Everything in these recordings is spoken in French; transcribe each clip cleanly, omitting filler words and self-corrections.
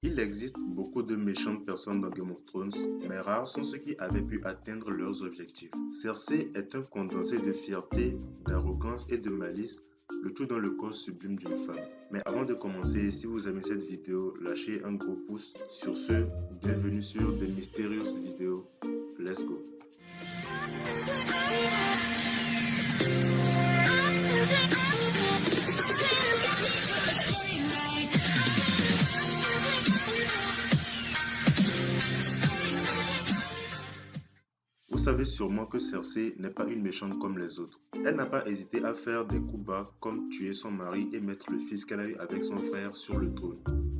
Il existe beaucoup de méchantes personnes dans Game of Thrones, mais rares sont ceux qui avaient pu atteindre leurs objectifs. Cersei est un condensé de fierté, d'arrogance et de malice, le tout dans le corps sublime d'une femme. Mais avant de commencer, si vous aimez cette vidéo, lâchez un gros pouce. Sur ce, bienvenue sur The Mysterious Video. Let's go! Vous savez sûrement que Cersei n'est pas une méchante comme les autres. Elle n'a pas hésité à faire des coups bas comme tuer son mari et mettre le fils qu'elle a eu avec son frère sur le trône.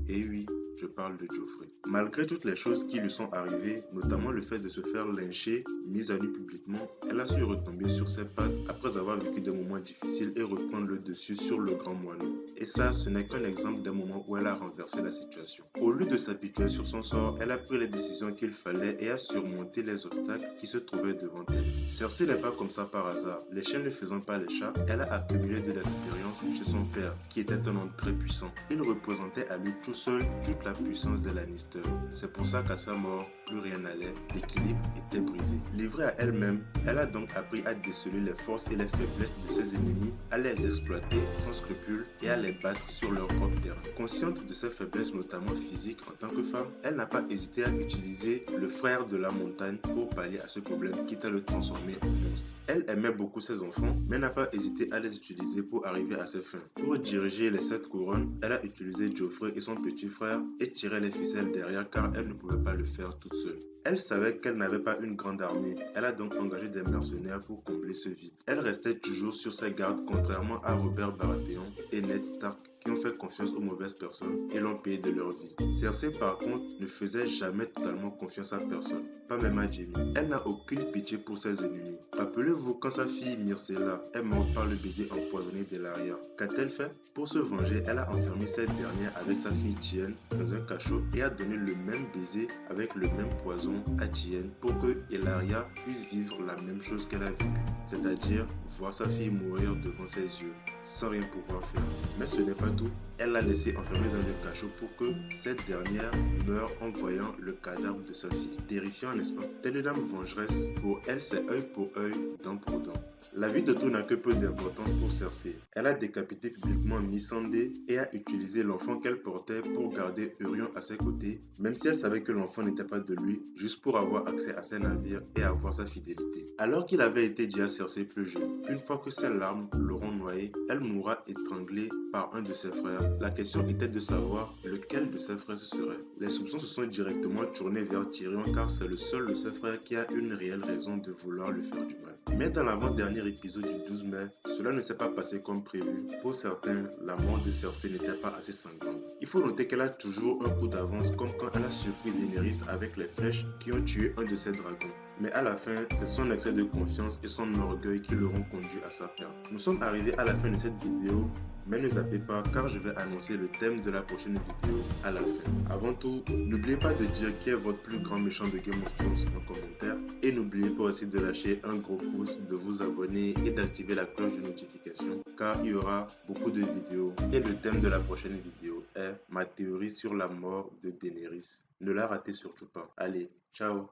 Et oui, je parle de Joffrey. Malgré toutes les choses qui lui sont arrivées, notamment le fait de se faire lyncher, mise à nu publiquement, elle a su retomber sur ses pattes après avoir vécu des moments difficiles et reprendre le dessus sur le grand moineau. Et ça, ce n'est qu'un exemple d'un moment où elle a renversé la situation. Au lieu de s'habituer sur son sort, elle a pris les décisions qu'il fallait et a surmonté les obstacles qui se trouvaient devant elle. Cersei n'est pas comme ça par hasard. Les chiens ne faisant pas les chats, elle a accumulé de l'expérience chez son père, qui était un homme très puissant. Il représentait à lui tout seul toute la puissance des Lannister. C'est pour ça qu'à sa mort, plus rien n'allait, l'équilibre était brisé. Livrée à elle-même, elle a donc appris à déceler les forces et les faiblesses de ses ennemis, à les exploiter sans scrupule et à les battre sur leur propre terrain. Consciente de ses faiblesses, notamment physiques en tant que femme, elle n'a pas hésité à utiliser le frère de la montagne pour pallier à ce problème, quitte à le transformer en monstre. Elle aimait beaucoup ses enfants, mais n'a pas hésité à les utiliser pour arriver à ses fins. Pour diriger les 7 couronnes, elle a utilisé Joffrey et son petit frère et tirer les ficelles derrière car elle ne pouvait pas le faire toute seule. Elle savait qu'elle n'avait pas une grande armée, elle a donc engagé des mercenaires pour combler ce vide. Elle restait toujours sur ses gardes contrairement à Robert Baratheon et Ned Stark qui ont fait confiance aux mauvaises personnes et l'ont payé de leur vie. Cersei par contre ne faisait jamais totalement confiance à personne, pas même à Jaime. Elle n'a aucune pitié pour ses ennemis. Rappelez-vous quand sa fille Myrcella est morte par le baiser empoisonné d'Ellaria. Qu'a-t-elle fait? Pour se venger, elle a enfermé cette dernière avec sa fille Tienne dans un cachot et a donné le même baiser avec le même poison à Tienne pour que Ellaria puisse vivre la même chose qu'elle a vécue, c'est-à-dire voir sa fille mourir devant ses yeux sans rien pouvoir faire. Mais ce n'est pas tout. Elle l'a laissé enfermer dans le cachot pour que cette dernière meure en voyant le cadavre de sa fille. Terrifiant, n'est-ce pas? Telle une dame vengeresse, pour elle c'est œil pour œil, dent pour dent. La vie de tout n'a que peu d'importance pour Cersei. Elle a décapité publiquement Missandei et a utilisé l'enfant qu'elle portait pour garder Euron à ses côtés, même si elle savait que l'enfant n'était pas de lui, juste pour avoir accès à ses navires et avoir sa fidélité. Alors qu'il avait été dit à Cersei plus jeune, une fois que ses larmes l'auront noyée, elle mourra étranglée par un de ses frères. La question était de savoir lequel de ses frères ce serait. Les soupçons se sont directement tournés vers Tyrion car c'est le seul de ses frères qui a une réelle raison de vouloir lui faire du mal. Mais dans l'avant-dernier épisode du 12 mai, cela ne s'est pas passé comme prévu. Pour certains, la mort de Cersei n'était pas assez sanglante. Il faut noter qu'elle a toujours un coup d'avance comme quand elle a surpris Daenerys avec les flèches qui ont tué un de ses dragons. Mais à la fin, c'est son excès de confiance et son orgueil qui l'auront conduit à sa perte. Nous sommes arrivés à la fin de cette vidéo, mais ne zappez pas car je vais annoncer le thème de la prochaine vidéo à la fin. Avant tout, n'oubliez pas de dire qui est votre plus grand méchant de Game of Thrones en commentaire et n'oubliez pas aussi de lâcher un gros pouce, de vous abonner et d'activer la cloche de notification car il y aura beaucoup de vidéos et le thème de la prochaine vidéo est ma théorie sur la mort de Daenerys. Ne la ratez surtout pas. Allez, ciao!